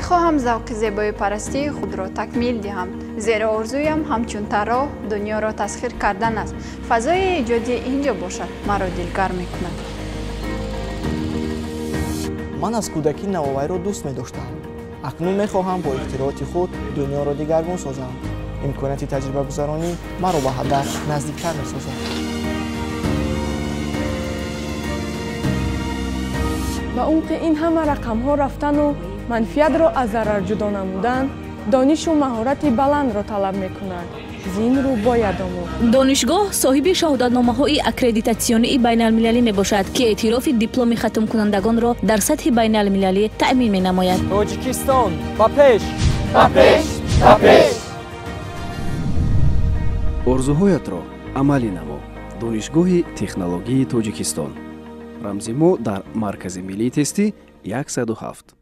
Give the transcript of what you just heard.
мехоҳам завқи зебоипарастии худро такмил диҳам, зеро орзуям ҳамчун тарроҳ дунёро тасхир кардан аст. Фазои иҷодӣ ин ҷо бошад, маро дилгар мекунад. ман аз кӯдакӣ навовайро дӯст медоштам. акнун мехоҳам бо ихтироъоти худ дунёро дигаргун созам. имконияти таҷрибагузаронӣ маро ба ҳадаф наздиктар месозад. ба умқи ин ҳама рақамҳо рафтану манфиатро аз зарар ҷудо намудан донишу маҳорати баландро талаб мекунад. зинру бояд омӯхт. донишгоҳ соҳиби шаҳодатномаҳои аккредитатсионии байналмилалӣ мебошад ки эътирофи дипломи хатмкунандагонро дар сатҳи байналмилалӣ таъмин менамояд. Тоҷикистон ба пеш! Ба пеш! Ба пеш! орзуҳоятро амалӣ намо. донишгоҳи технологии Тоҷикистон. рамзи мо дар маркази миллии тестӣ 107.